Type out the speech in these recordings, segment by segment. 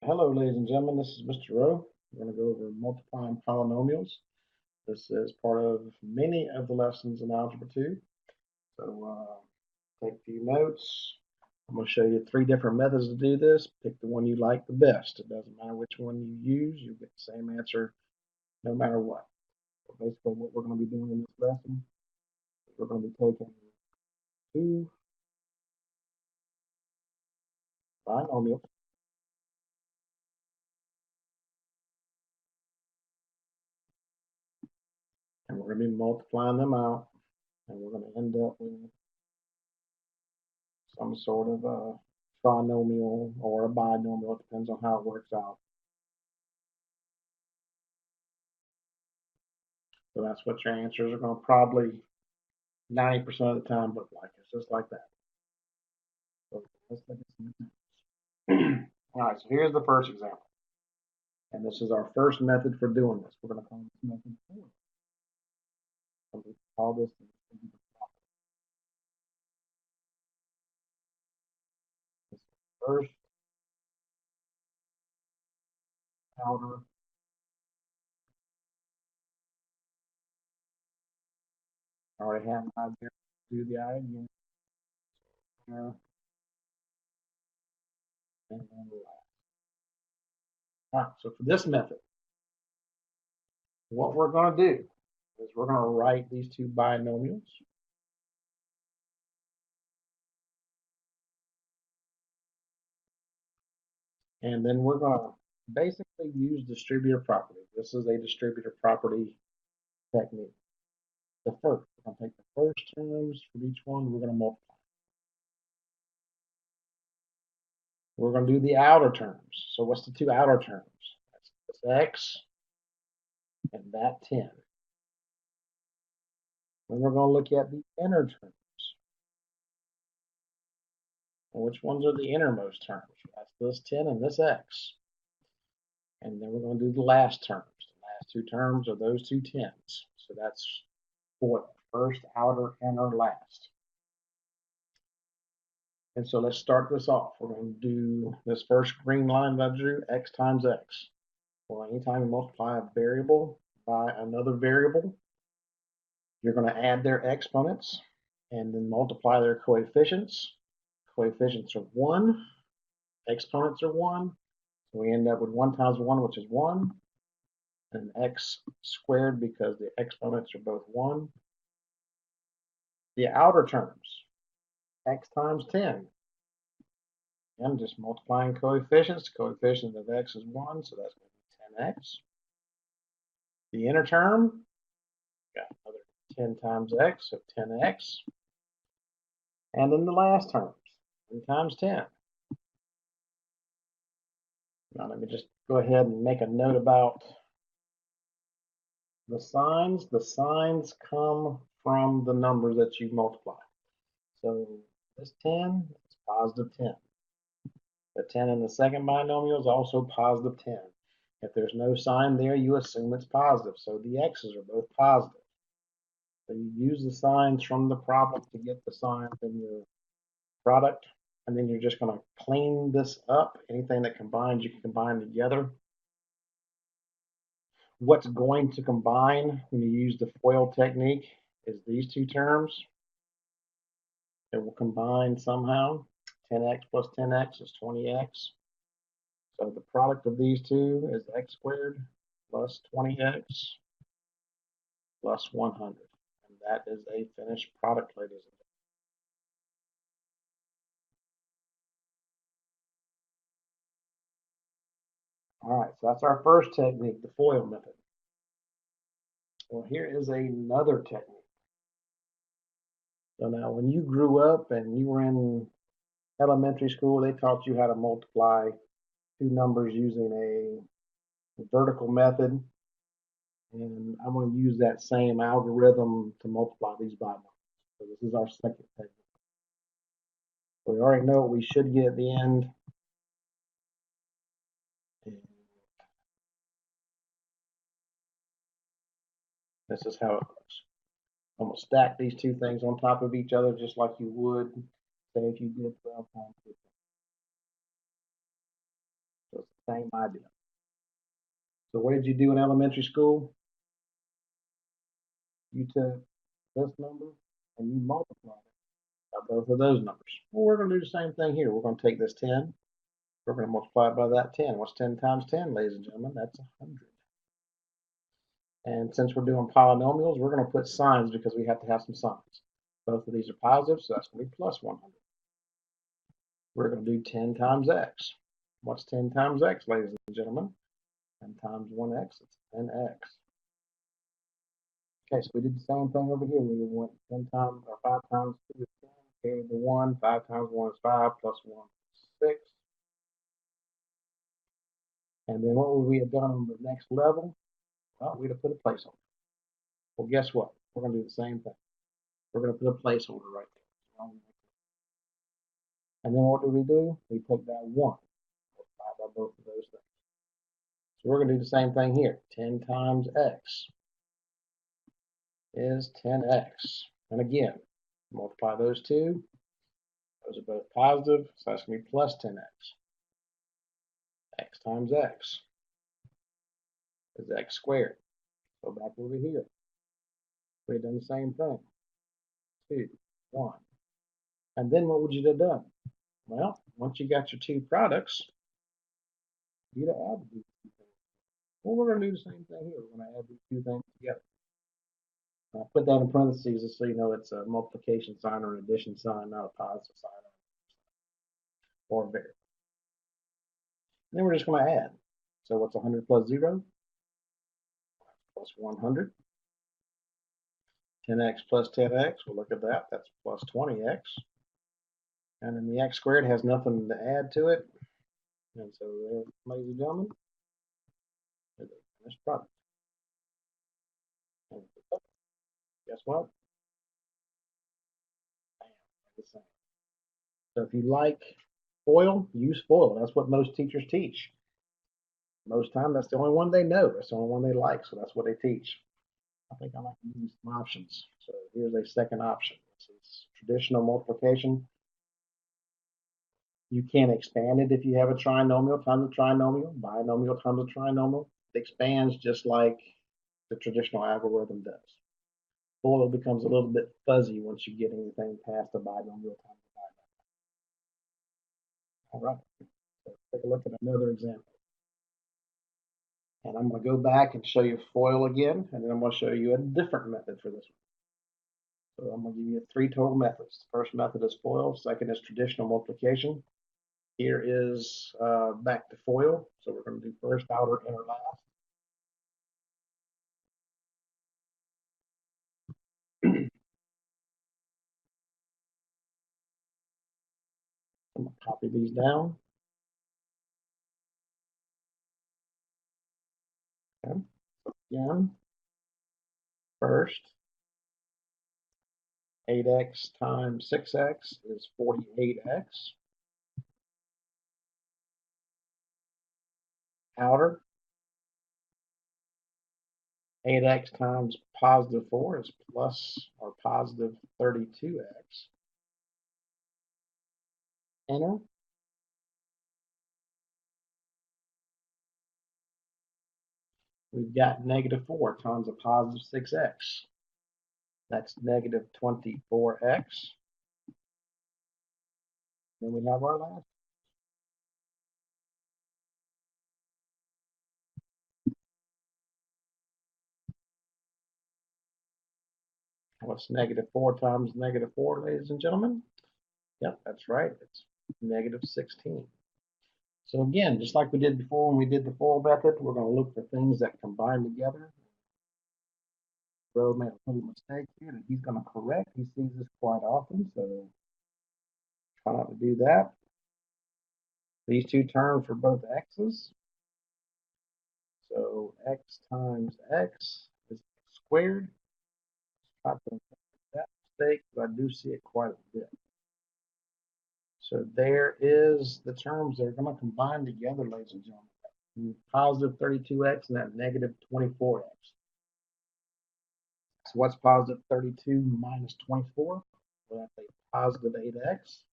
Hello, ladies and gentlemen. This is Mr. Rowe. We're going to go over multiplying polynomials. This is part of many of the lessons in Algebra 2. So take a few notes. I'm going to show you 3 different methods to do this. Pick the one you like the best. It doesn't matter which one you use. You'll get the same answer no matter what. So basically what we're going to be doing in this lesson is we're going to be taking 2 binomials, and we're going to be multiplying them out, and we're going to end up with some sort of a trinomial or a binomial. It depends on how it works out. So that's what your answers are going to probably 90% of the time look like. It's just like that. So let's look at some examples. All right, so here's the first example. And this is our first method for doing this. We're going to call this method 4. So we call this the first outer. I already have my idea. Do the I again. And then the last. All right, so for this method, what we're going to do is we're going to write these 2 binomials. And then we're going to basically use distributor property. This is a distributor property technique. We're going to take the first terms for each one, we're going to multiply. We're going to do the outer terms. So what's the 2 outer terms? That's this x and that 10. Then we're going to look at the inner terms. And which ones are the innermost terms? That's this 10 and this x. And then we're going to do the last terms. The last 2 terms are those 2 10s. So that's for first, outer, inner, last. And so let's start this off. We're going to do this first green line that I drew, x times x. Well, anytime you multiply a variable by another variable, you're going to add their exponents and then multiply their coefficients. Coefficients are 1, exponents are 1. So we end up with 1 times 1, which is 1, and x squared because the exponents are both 1. The outer terms, x times 10. I'm just multiplying coefficients. The coefficient of x is 1, so that's going to be 10x. The inner term, got another 10 times x, so 10x. And then the last terms, 10 times 10. Now let me just go ahead and make a note about the signs. The signs come from the numbers that you multiply. So this 10 is positive 10. The 10 in the second binomial is also positive 10. If there's no sign there, you assume it's positive. So the x's are both positive. So you use the signs from the problem to get the signs in your product. And then you're just going to clean this up. Anything that combines, you can combine together. What's going to combine when you use the FOIL technique is these 2 terms. It will combine somehow. 10x plus 10x is 20x. So the product of these 2 is x squared plus 20x plus 100. And that is a finished product, ladies and gentlemen. All right, so that's our first technique, the FOIL method. Well, here is another technique. So now when you grew up and you were in elementary school, they taught you how to multiply 2 numbers using a vertical method. And I'm going to use that same algorithm to multiply these binomials. So this is our second technique. We already know what we should get at the end. And this is how it looks. I'm going to stack these 2 things on top of each other just like you would say if you did 12 times 15. So it's Same idea. So what did you do in elementary school? You took this number and you multiplied it by both of those numbers. Well, we're going to do the same thing here. We're going to take this 10. We're going to multiply it by that 10. What's 10 times 10, ladies and gentlemen? That's 100. And since we're doing polynomials, we're going to put signs because we have to have some signs. Both of these are positive, so that's going to be plus 100. We're going to do 10 times x. What's 10 times x, ladies and gentlemen? 10 times 1x, it's 10x. Okay, so we did the same thing over here. We went 10 times, or 5 times 2 is 10, carried the 1, 5 times 1 is 5, plus 1 is 6. And then what would we have done on the next level? Well, we'd have put a placeholder. Well, guess what? We're going to do the same thing. We're going to put a placeholder right there. And then what do? We take that 1, multiply by both of those things. So we're going to do the same thing here. 10 times x is 10x. And again, multiply those two. Those are both positive, so that's going to be plus 10x. X times x is x squared. Go back over here. We've done the same thing. 2, 1. And then what would you have done? Well, once you got your two products, you'd have added these two things. Well, we're going to do the same thing here. We're going to add these two things together. I'll put that in parentheses just so you know it's a multiplication sign or an addition sign, not a positive sign or a variable. And then we're just going to add. So what's 100 plus 0? Plus 100. 10x plus 10x, we'll look at that. That's plus 20x. And then the x squared has nothing to add to it. And so there, ladies and gentlemen, there's the finished product. And guess what? The same. So if you like FOIL, use FOIL. That's what most teachers teach. Most time, that's the only one they know. That's the only one they like, so that's what they teach. I think I like to use some options. So here's a second option. This is traditional multiplication. You can expand it if you have a trinomial times a trinomial, binomial times a trinomial. It expands just like the traditional algorithm does. FOIL becomes a little bit fuzzy once you get anything past a binomial times a binomial. All right, so take a look at another example. And I'm going to go back and show you FOIL again, and then I'm going to show you a different method for this one. So I'm going to give you 3 total methods. The first method is FOIL, second is traditional multiplication. Here is back to FOIL. So we're going to do first, outer, inner, last. I'm going to copy these down. Okay. Again, first, 8x times 6x is 48x. Outer, 8x times positive 4 is plus or positive 32x. Inner, we've got negative 4 times a positive 6x. That's negative 24x. Then we have our last. What's negative 4 times negative 4, ladies and gentlemen? Yep, that's right. It's negative 16. So again, just like we did before when we did the FOIL method, we're going to look for things that combine together. Bro made a little mistake here that he's going to correct. He sees this quite often, so try not to do that. These two terms for both x's. So x times x is x squared. Try to correct that mistake, but I do see it quite a bit. So there is the terms that are going to combine together, ladies and gentlemen. Positive 32x and that negative 24x. So what's positive 32 minus 24? Well, that's a positive 8x.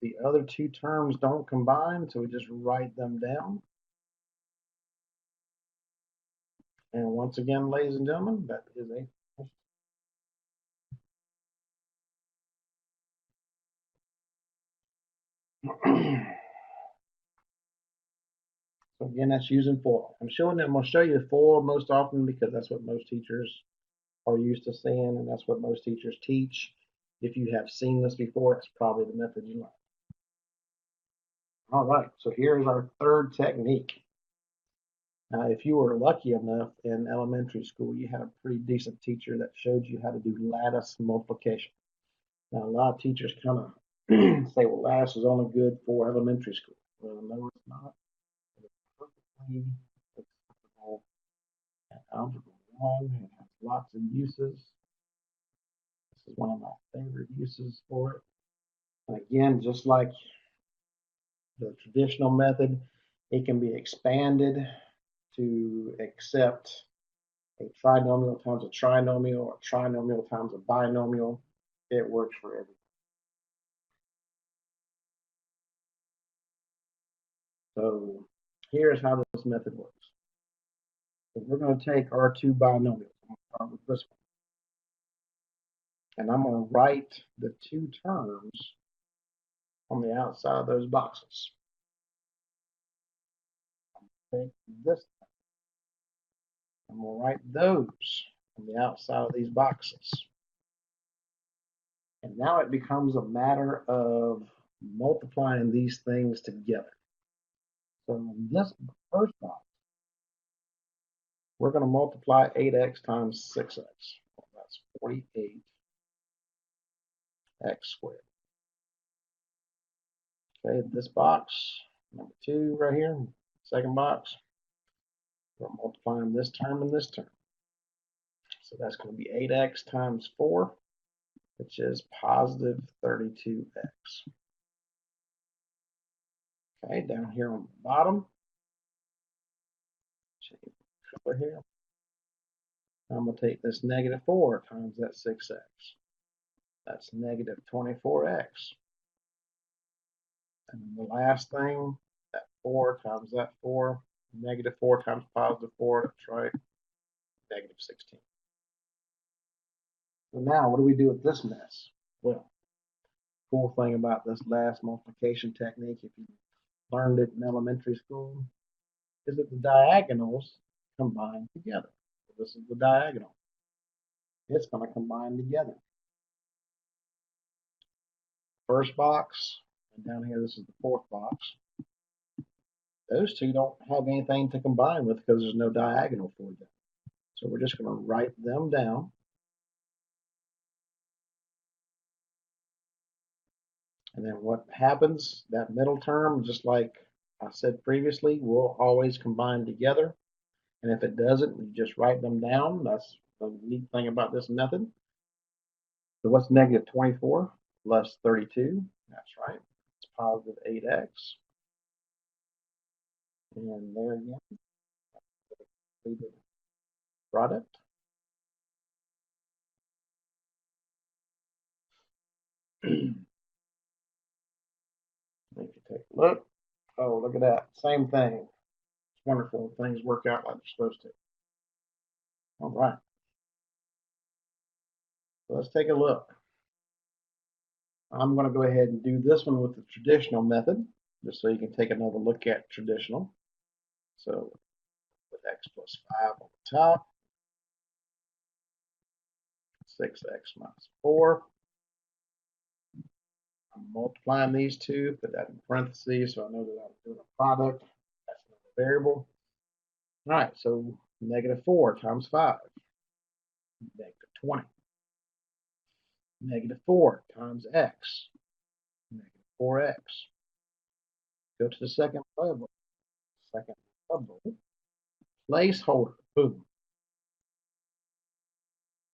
The other two terms don't combine, so we just write them down. And once again, ladies and gentlemen, that is a so again, that's using for. I'm going to show you for most often because that's what most teachers are used to seeing, and that's what most teachers teach. If you have seen this before, it's probably the method you learn. All right, so here's our third technique. Now, if you were lucky enough in elementary school, you had a pretty decent teacher that showed you how to do lattice multiplication. Now, a lot of teachers kind of say, well, lattice is only good for elementary school. Well, no, it's not. It's perfectly acceptable at Algebra 1. It has lots of uses. This is one of my favorite uses for it. And again, just like the traditional method, it can be expanded to accept a trinomial times a trinomial or a trinomial times a binomial. It works for everything. So here's how this method works. So we're going to take our two binomials. I'm going to start with this one. And I'm going to write the two terms on the outside of those boxes. Take this. I'm going to write those on the outside of these boxes. And now it becomes a matter of multiplying these things together. So in this first box, we're going to multiply 8x times 6x. Well, that's 48x squared. Okay, this box, number 2 right here, second box, we're multiplying this term and this term. So that's going to be 8x times 4, which is positive 32x. Okay, down here on the bottom, change the color here. I'm going to take this negative 4 times that 6x. That's negative 24x. And the last thing, that 4 times that 4, negative 4 times positive 4, that's right, negative 16. So now, what do we do with this mess? Well, cool thing about this last multiplication technique, if you learned it in elementary school, is that the diagonals combine together. So this is the diagonal. It's going to combine together. First box, and down here, this is the fourth box. Those two don't have anything to combine with because there's no diagonal for them. So we're just going to write them down. And then what happens, that middle term, just like I said previously, will always combine together. And if it doesn't, you just write them down. That's the neat thing about this method. So what's negative 24 plus 32? That's right. It's positive 8x. And there again, the product. If you take a look, oh, look at that. Same thing. It's wonderful. Things work out like they're supposed to. All right. So let's take a look. I'm going to go ahead and do this one with the traditional method, just so you can take another look at traditional. So with x plus 5 on the top, 6x minus 4. I'm multiplying these two, put that in parentheses so I know that I'm doing a product. That's another variable. All right, so negative 4 times 5, negative 20. Negative 4 times x, negative 4x. Go to the second variable. Second variable. Placeholder, boom.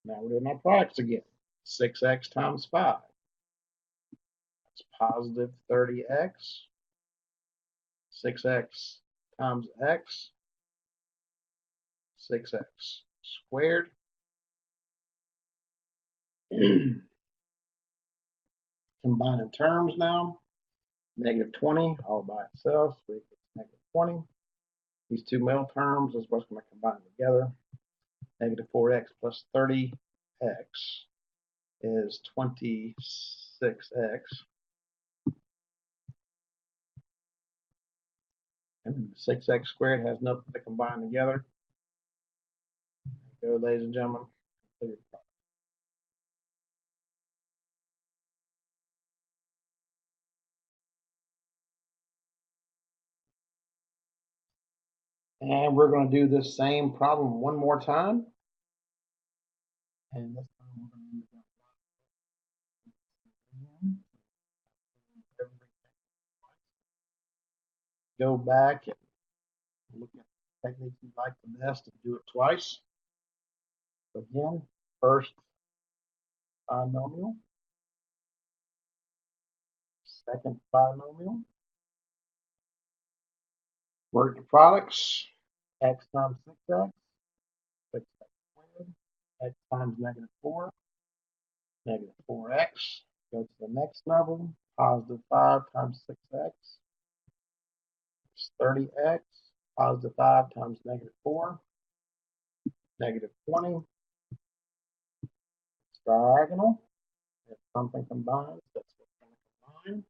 Now we're doing our products again. 6x times 5. That's positive 30x. 6x times x. 6x squared. Combining terms now. Negative 20 all by itself, so it's negative 20. These two middle terms is what's going to combine together. Negative 4x plus 30x is 26x. And 6x squared has nothing to combine together. There you go, ladies and gentlemen. And we're going to do this same problem one more time. And this time we're going to use that. Go back and look at the techniques you like the best and do it twice. So again, first binomial, second binomial. Work the products. X times 6x, 6x squared, x times negative 4, negative 4x. Go to the next level, positive 5 times 6x, it's 30x, positive 5 times negative 4, negative 20. It's diagonal. If something combines, that's what's going to combine.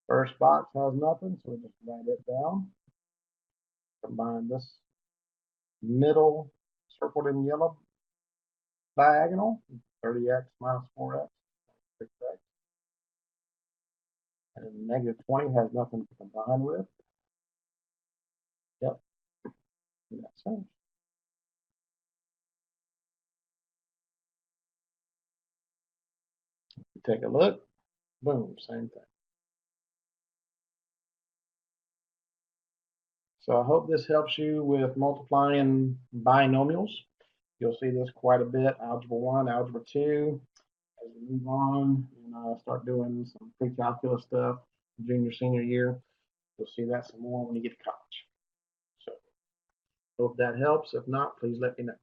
First box has nothing, so we just write it down. Combine this middle circled in yellow diagonal, 30x minus 4x, 6x. And negative 20 has nothing to combine with. Yep, and that's it. Take a look, boom, same thing. So I hope this helps you with multiplying binomials. You'll see this quite a bit, Algebra 1, Algebra 2. As we move on and start doing some pre-calculus stuff, junior, senior year, you'll see that some more when you get to college. So hope that helps. If not, please let me know.